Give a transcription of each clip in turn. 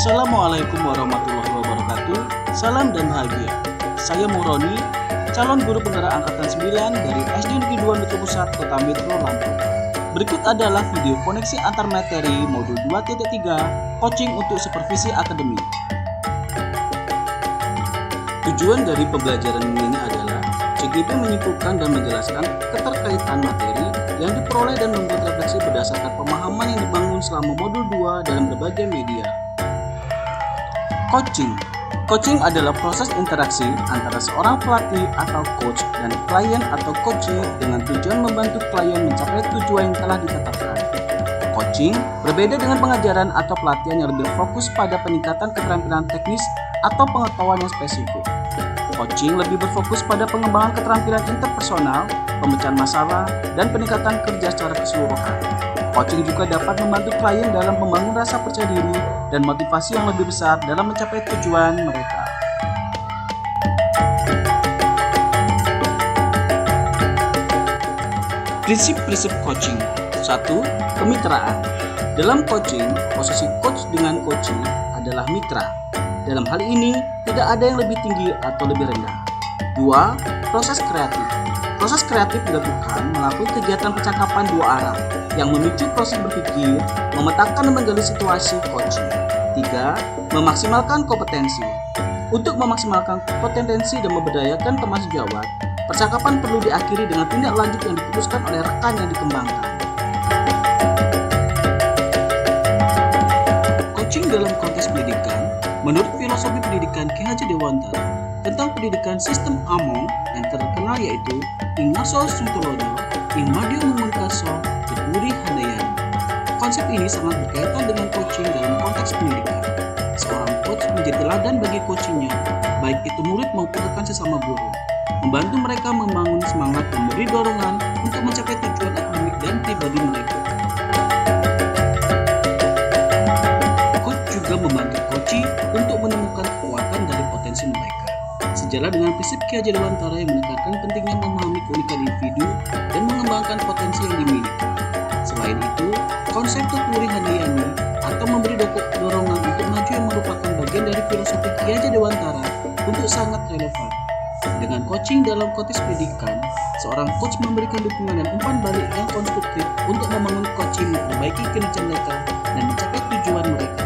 Assalamualaikum warahmatullahi wabarakatuh. Salam dan bahagia. Saya Muroni, calon guru penggerak angkatan 9 dari SD Negeri 2 Metro Pusat Kota Metro Lampung. Berikut adalah video koneksi antar materi modul 2.3 coaching untuk supervisi akademik. Tujuan dari pembelajaran ini adalah CGP menyimpulkan dan menjelaskan keterkaitan materi yang diperoleh dan membuat refleksi berdasarkan pemahaman yang dibangun selama modul 2 dalam berbagai media. Coaching adalah proses interaksi antara seorang pelatih atau coach dan klien atau coachee dengan tujuan membantu klien mencapai tujuan yang telah ditetapkan. Coaching berbeda dengan pengajaran atau pelatihan yang lebih fokus pada peningkatan keterampilan teknis atau pengetahuan yang spesifik. Coaching lebih berfokus pada pengembangan keterampilan interpersonal, pemecahan masalah, dan peningkatan kerja secara keseluruhan. Coaching juga dapat membantu klien dalam membangun rasa percaya diri dan motivasi yang lebih besar dalam mencapai tujuan mereka. Prinsip-prinsip coaching. 1. Kemitraan. Dalam coaching, posisi coach dengan coachee adalah mitra. Dalam hal ini, tidak ada yang lebih tinggi atau lebih rendah. 2. Proses kreatif. Proses kreatif dilakukan melalui kegiatan percakapan dua arah yang memicu proses berpikir, memetakan dan menggali situasi coaching. 3. Memaksimalkan kompetensi. Untuk memaksimalkan kompetensi dan memberdayakan teman sejawat, percakapan perlu diakhiri dengan tindak lanjut yang diputuskan oleh rekan yang dikembangkan. Coaching dalam konteks pendidikan. Menurut filosofi pendidikan Ki Hajar Dewantara tentang pendidikan sistem Among yang terkenal yaitu Ing Ngaso Suntolodo, Ing Madyo Mungkaso, Puri Handayani. Konsep ini sangat berkaitan dengan coaching dalam konteks pendidikan. Seorang coach menjadi teladan bagi coachingnya, baik itu murid maupun rekan sesama guru, membantu mereka membangun semangat dan memberi dorongan untuk mencapai tujuan akademik dan pribadi mereka. Coach juga membantu coachee untuk menemukan kekuatan dari potensi mereka. Sejalan dengan prinsip Ki Hajar Dewantara yang menekankan pentingnya memahami keunikan individu dan mengembangkan potensi yang dimiliki. Selain itu, konsep Puri Handayani atau memberi dorongan untuk maju yang merupakan bagian dari filosofi Ki Hajar Dewantara untuk sangat relevan. Dengan coaching dalam konteks pendidikan, seorang coach memberikan dukungan dan umpan balik yang konstruktif untuk membangun coaching memperbaiki kinerja mereka dan mencapai tujuan mereka.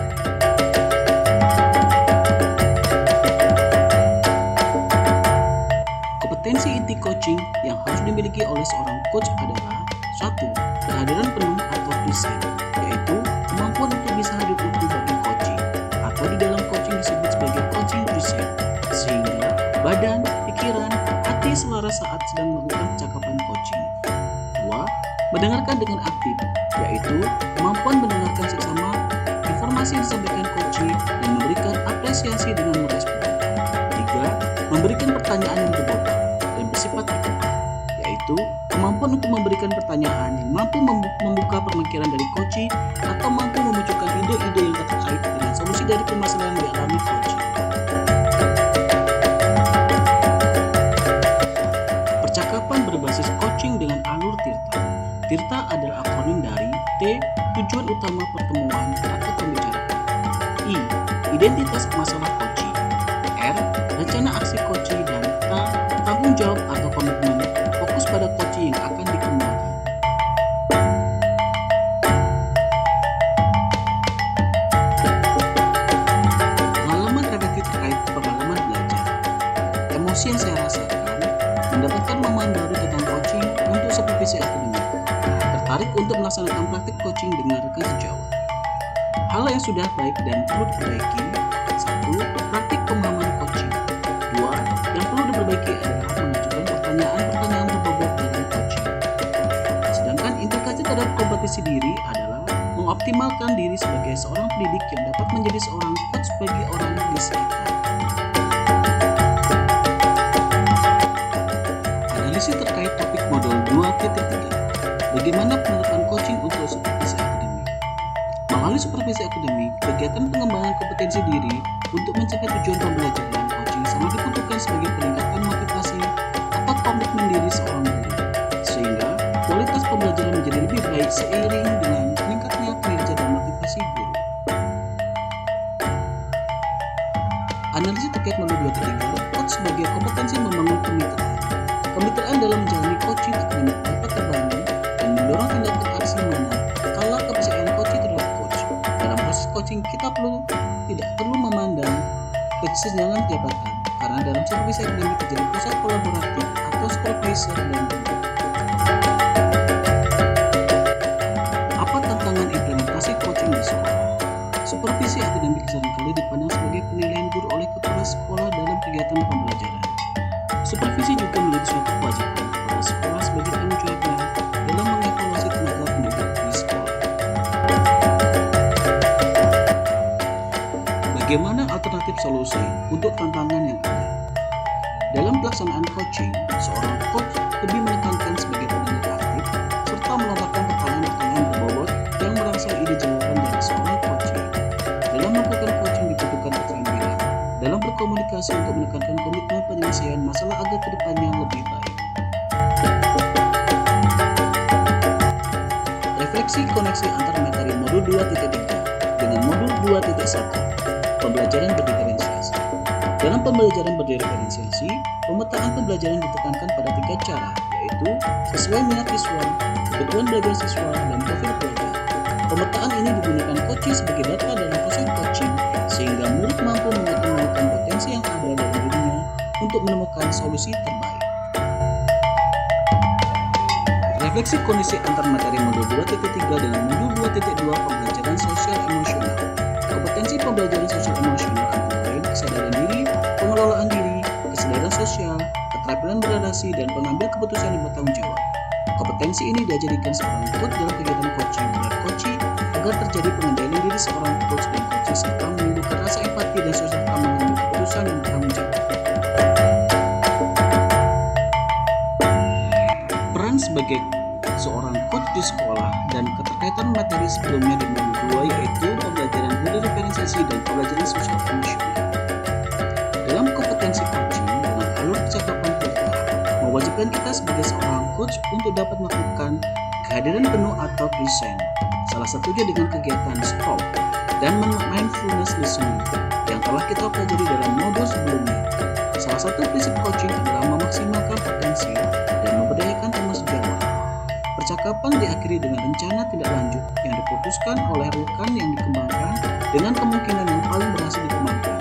Kompetensi inti coaching yang harus dimiliki oleh seorang coach adalah 1. Kehadiran penuh atau present, yaitu kemampuan untuk bisa hadir utuh bagi coaching, atau di dalam coaching disebut sebagai coaching present, sehingga badan, pikiran, hati selaras saat sedang melakukan percakapan coaching. 2. Mendengarkan dengan aktif, yaitu kemampuan mendengarkan seksama informasi yang disampaikan coaching dan memberikan apresiasi dengan merespon. 3. Memberikan pertanyaan yang berbobot dan bersifat terbuka, yaitu kemampuan untuk memberikan pertanyaan yang mampu membuka pemikiran dari coachee atau mampu memunculkan ide-ide yang terkait dengan solusi dari permasalahan yang dialami coachee. Percakapan berbasis coaching dengan alur TIRTA. TIRTA adalah akronim dari T. Tujuan utama pertemuan atau pembicaraan, I. Identitas masalah coachee, R. Rencana aksi coachee, dan T. Tanggung jawab atau komitmen fokus pada coachee yang akan dikembangkan. Pengalaman reflektif terkait pengalaman belajar. Emosi yang saya rasakan mendapatkan pemahaman baru tentang coaching untuk supervisi akademik. Tertarik untuk melaksanakan praktik coaching dengan rekan sejawat. Hal yang sudah baik dan perlu diperbaiki. 1. Praktik pemahaman coaching. 2. Yang perlu diperbaiki adalah mengajukan pertanyaan-pertanyaan berbobot dalam coaching. Sedangkan implikasi terhadap kompetisi diri adalah mengoptimalkan diri sebagai seorang pendidik yang dapat menjadi seorang coach bagi orang di sekitar. Analisis terkait topik modul 2.3. Bagaimana penerapan coaching untuk supervisi akademik? Melalui supervisi akademik, kegiatan pengembangan kompetensi diri untuk mencapai tujuan pembelajaran coaching sangat dibutuhkan sebagai peningkatan motivasi atau komitmen diri seorang guru, sehingga kualitas pembelajaran menjadi lebih baik seiring dengan meningkatnya kinerja dan motivasi guru. tidak perlu memandang kesenjangan jabatan, karena dalam supervisi akademik terjadi pusat kolaboratif atau supervisor dan guru. Apa tantangan implementasi coaching di sekolah? Supervisi akademik seringkali dipandang sebagai penilaian guru oleh kepala sekolah dalam kegiatan pembelajaran. Supervisi juga menjadi suatu kewajiban kepala sekolah sebagai tanggung jawabnya dalam mengevaluasi tenaga pendidik di sekolah. Bagaimana alternatif solusi untuk tantangan yang ada? Dalam pelaksanaan coaching, seorang coach lebih menekankan sebagai pendengar aktif serta melontarkan pertanyaan-pertanyaan berbobot yang merangsang ide jawaban dari seorang coaching. Dalam melakukan coaching dibutuhkan keterampilan dalam berkomunikasi untuk menekankan komitmen penyelesaian masalah agar kedepannya lebih baik. Refleksi koneksi antar materi modul 2.3 dengan modul 2.1, pembelajaran berdiferensiasi. Dalam pembelajaran berdiferensiasi, pemetaan pembelajaran ditekankan pada 3 cara, yaitu sesuai minat siswa, kebutuhan belajar siswa, dan profil belajar. Pemetaan ini digunakan coaching sebagai data dalam proses coaching, sehingga murid mampu mengoptimalkan potensi yang ada dalam dirinya untuk menemukan solusi terbaik. Refleksi kondisi antar materi modul 2.3 dengan modul 2.2, pembelajaran sosial emosional. Kompetensi pembelajaran sosial emosional antara lain kesadaran diri, pengelolaan diri, kesadaran sosial, keterampilan beradaptasi, dan pengambil keputusan yang bertanggung jawab. Kompetensi ini diajarikan seorang coach dalam kegiatan coaching agar terjadi pengendalian diri seorang coach dan coaching serta menimbulkan rasa empati dan serta mengambil keputusan yang bertanggung jawab. Peran sebagai seorang coach di sekolah dan keterkaitan materi sebelumnya di modul 2, yaitu pembelajaran berdiferensiasi dan pembelajaran sosial emosional. Dalam kompetensi coaching dengan alur percakapan terbuka, mewajibkan kita sebagai seorang coach untuk dapat melakukan kehadiran penuh atau present, salah satunya dengan kegiatan stop dan mindfulness listening yang telah kita pelajari dalam modul sebelumnya. Salah satu prinsip coaching adalah memaksimalkan potensi dan memberdayakan termasuk jawab. Percakapan diakhiri dengan rencana tindak lanjut yang diputuskan oleh rekan yang dikembangkan dengan kemungkinan yang paling berhasil dikembangkan.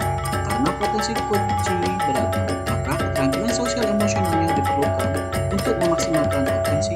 Karena potensi coaching beragam, maka keterampilan sosial emosional yang diperlukan untuk memaksimalkan potensi